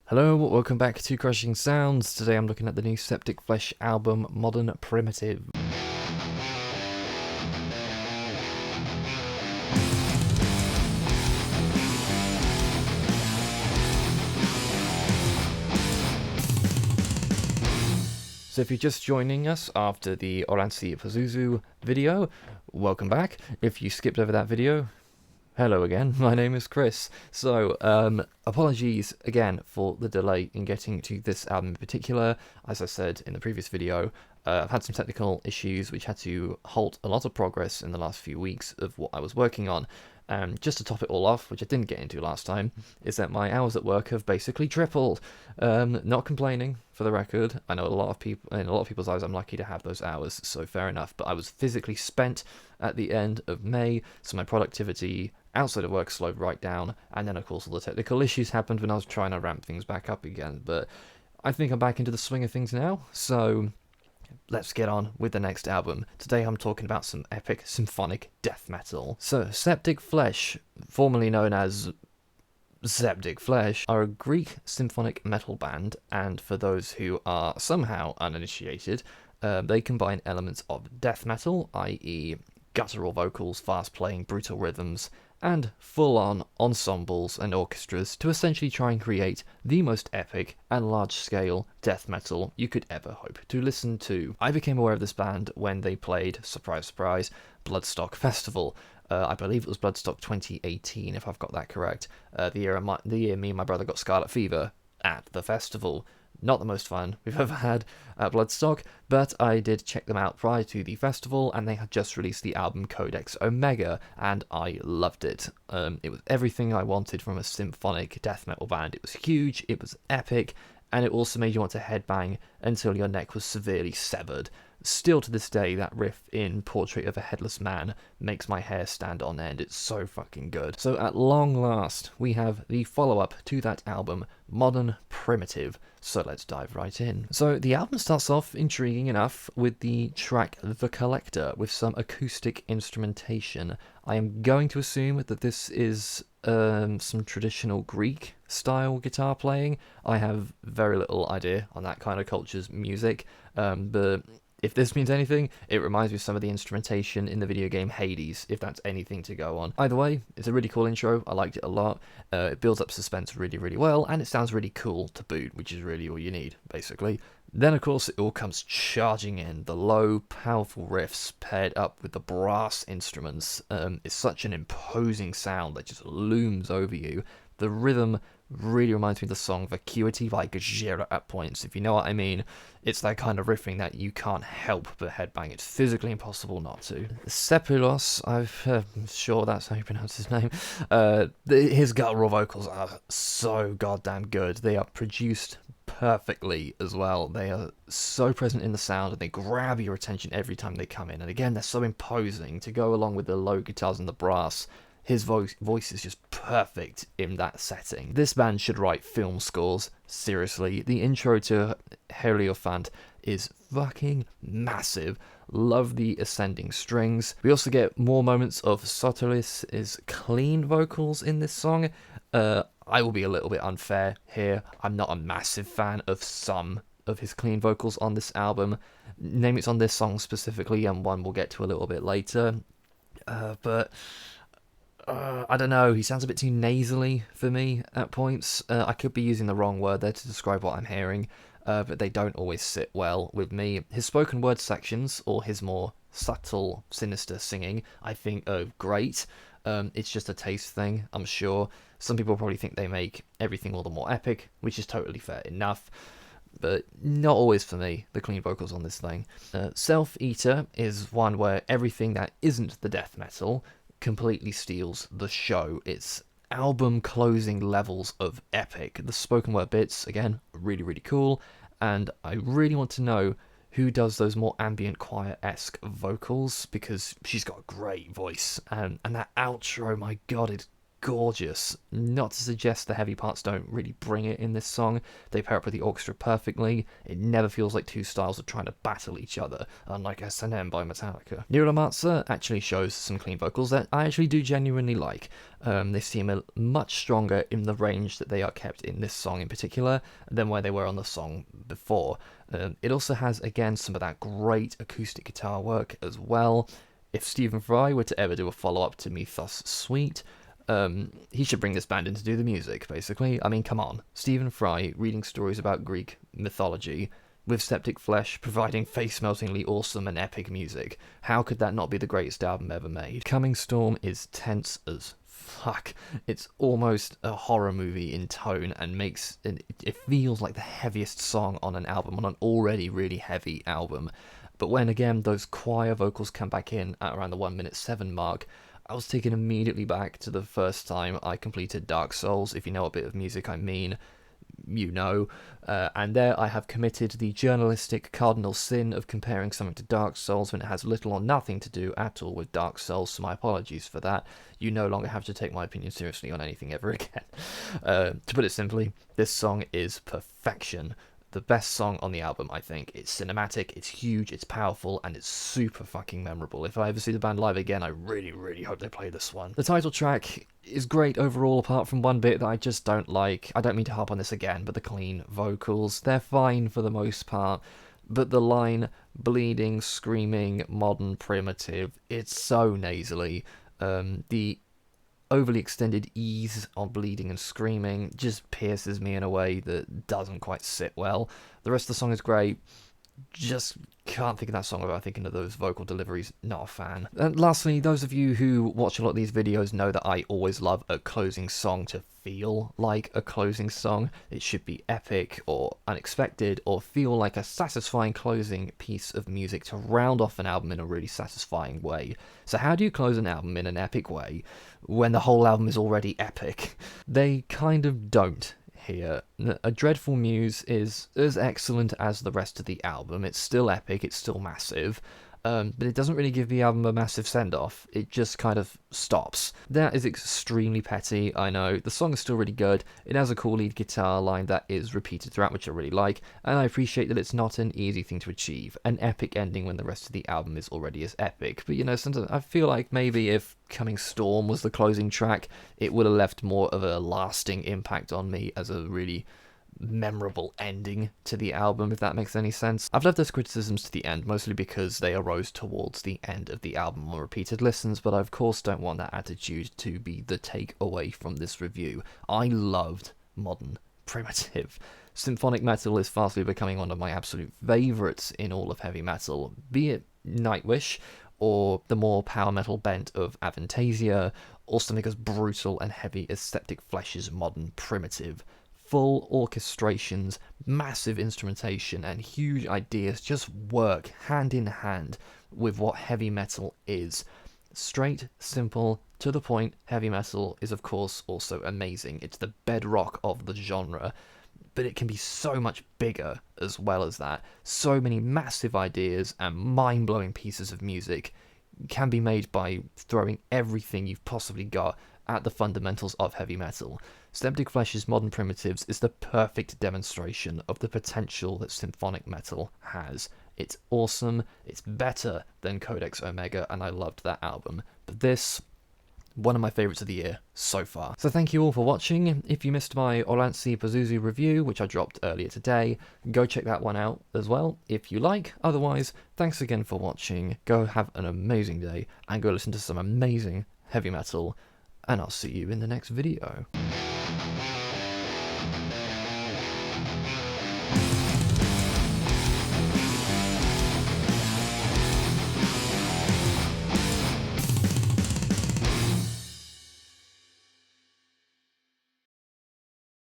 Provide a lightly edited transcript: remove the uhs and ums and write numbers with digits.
Hello, welcome back to Crushing Sounds. Today I'm looking at the new Septicflesh album, Modern Primitive. So if you're just joining us after the Oransi Pazuzu video, welcome back. If you skipped over that video, hello again, my name is Chris. So, apologies again for the delay in getting to this album in particular. As I said in the previous video, I've had some technical issues which had to halt a lot of progress in the last few weeks of what I was working on. Just to top it all off, which I didn't get into last time, is that my hours at work have basically tripled. Not complaining, for the record. I know a lot of people, in a lot of people's eyes, I'm lucky to have those hours, so fair enough. But I was physically spent at the end of May, so my productivity outside of work slowed right down. And then, of course, all the technical issues happened when I was trying to ramp things back up again. But I think I'm back into the swing of things now, so let's get on with the next album. Today I'm talking about some epic symphonic death metal. So, Septicflesh, formerly known as Septicflesh, are a Greek symphonic metal band, and for those who are somehow uninitiated, they combine elements of death metal, i.e. guttural vocals, fast-playing, brutal rhythms, and full-on ensembles and orchestras to essentially try and create the most epic and large-scale death metal you could ever hope to listen to. I became aware of this band when they played, surprise surprise, Bloodstock Festival. I believe it was Bloodstock 2018, if I've got that correct. The year me and my brother got scarlet fever at the festival. Not the most fun we've ever had at Bloodstock, but I did check them out prior to the festival, and they had just released the album Codex Omega, and I loved it. It was everything I wanted from a symphonic death metal band. It was huge, it was epic, and it also made you want to headbang until your neck was severely severed. Still to this day, that riff in Portrait of a Headless Man makes my hair stand on end. It's so fucking good. So at long last, we have the follow-up to that album, Modern Primitive. So let's dive right in. So the album starts off intriguing enough with the track The Collector with some acoustic instrumentation. I am going to assume that this is some traditional Greek style guitar playing. I have very little idea on that kind of culture's music, but if this means anything, it reminds me of some of the instrumentation in the video game Hades, if that's anything to go on. Either way, it's a really cool intro. I liked it a lot. It builds up suspense really, really well, and it sounds really cool to boot, which is really all you need, basically. Then, of course, it all comes charging in. The low, powerful riffs paired up with the brass instruments is such an imposing sound that just looms over you. The rhythm really reminds me of the song Vacuity by Gojira at points, if you know what I mean. It's that kind of riffing that you can't help but headbang. It's physically impossible not to. Sepulos, I'm sure that's how you pronounce his name. His guttural vocals are so goddamn good. They are produced perfectly as well. They are so present in the sound, and they grab your attention every time they come in. And again, they're so imposing to go along with the low guitars and the brass. His voice is just perfect in that setting. This band should write film scores, seriously. The intro to Hierophant is fucking massive. Love the ascending strings. We also get more moments of Sotolis' clean vocals in this song. I will be a little bit unfair here. I'm not a massive fan of some of his clean vocals on this album. Name it's on this song specifically, and one we'll get to a little bit later. But I don't know, he sounds a bit too nasally for me at points. I could be using the wrong word there to describe what I'm hearing, but they don't always sit well with me. His spoken word sections, or his more subtle, sinister singing, I think are great. It's just a taste thing, I'm sure. Some people probably think they make everything all the more epic, which is totally fair enough, but not always for me, the clean vocals on this thing. Self-Eater is one where everything that isn't the death metal completely steals the show. It's album closing levels of epic. The spoken word bits, again, really, really cool, and I really want to know who does those more ambient choir-esque vocals, because she's got a great voice, and that outro, my god, it's gorgeous. Not to suggest the heavy parts don't really bring it in this song. They pair up with the orchestra perfectly. It never feels like two styles are trying to battle each other, unlike S&M by Metallica. Nyromancer actually shows some clean vocals that I actually do genuinely like. They seem much stronger in the range that they are kept in this song in particular than where they were on the song before. It also has, again, some of that great acoustic guitar work as well. If Stephen Fry were to ever do a follow-up to Mythos Suite, he should bring this band in to do the music, basically. I mean, come on. Stephen Fry reading stories about Greek mythology, with Septicflesh providing face-meltingly awesome and epic music. How could that not be the greatest album ever made? Coming Storm is tense as fuck. It's almost a horror movie in tone and makes it feels like the heaviest song on an album, on an already really heavy album. But when, again, those choir vocals come back in at around the 1:07 mark, I was taken immediately back to the first time I completed Dark Souls. If you know what bit of music I mean, you know. And there I have committed the journalistic cardinal sin of comparing something to Dark Souls when it has little or nothing to do at all with Dark Souls, so my apologies for that. You no longer have to take my opinion seriously on anything ever again. To put it simply, this song is perfection. The best song on the album, I think. It's cinematic, it's huge, it's powerful, and it's super fucking memorable. If I ever see the band live again, I really, really hope they play this one. The title track is great overall, apart from one bit that I just don't like. I don't mean to harp on this again, but the clean vocals. They're fine for the most part, but the line, bleeding, screaming, modern, primitive, it's so nasally. The overly extended ease of bleeding and screaming just pierces me in a way that doesn't quite sit well. The rest of the song is great. Just can't think of that song without thinking of those vocal deliveries. Not a fan. And lastly, those of you who watch a lot of these videos know that I always love a closing song to feel like a closing song. It should be epic or unexpected or feel like a satisfying closing piece of music to round off an album in a really satisfying way. So how do you close an album in an epic way when the whole album is already epic? They kind of don't here. A Dreadful Muse is as excellent as the rest of the album. It's still epic, it's still massive, but it doesn't really give the album a massive send-off. It just kind of stops. That is extremely petty, I know. The song is still really good. It has a cool lead guitar line that is repeated throughout, which I really like, and I appreciate that it's not an easy thing to achieve. An epic ending when the rest of the album is already as epic. But, you know, sometimes I feel like maybe if Coming Storm was the closing track, it would have left more of a lasting impact on me as a really memorable ending to the album, if that makes any sense. I've left those criticisms to the end, mostly because they arose towards the end of the album on repeated listens, but I of course don't want that attitude to be the takeaway from this review. I loved Modern Primitive. Symphonic metal is fastly becoming one of my absolute favourites in all of heavy metal, be it Nightwish, or the more power metal bent of Avantasia, or something as brutal and heavy as Septicflesh's Modern Primitive. Full orchestrations, massive instrumentation, and huge ideas just work hand in hand with what heavy metal is. Straight, simple, to the point, heavy metal is of course also amazing. It's the bedrock of the genre, but it can be so much bigger as well as that. So many massive ideas and mind-blowing pieces of music can be made by throwing everything you've possibly got at the fundamentals of heavy metal. Septicflesh's Modern Primitives is the perfect demonstration of the potential that symphonic metal has. It's awesome, it's better than Codex Omega, and I loved that album. But this, one of my favourites of the year so far. So thank you all for watching. If you missed my Oranzi Pazuzu review, which I dropped earlier today, go check that one out as well if you like. Otherwise, thanks again for watching. Go have an amazing day and go listen to some amazing heavy metal, and I'll see you in the next video.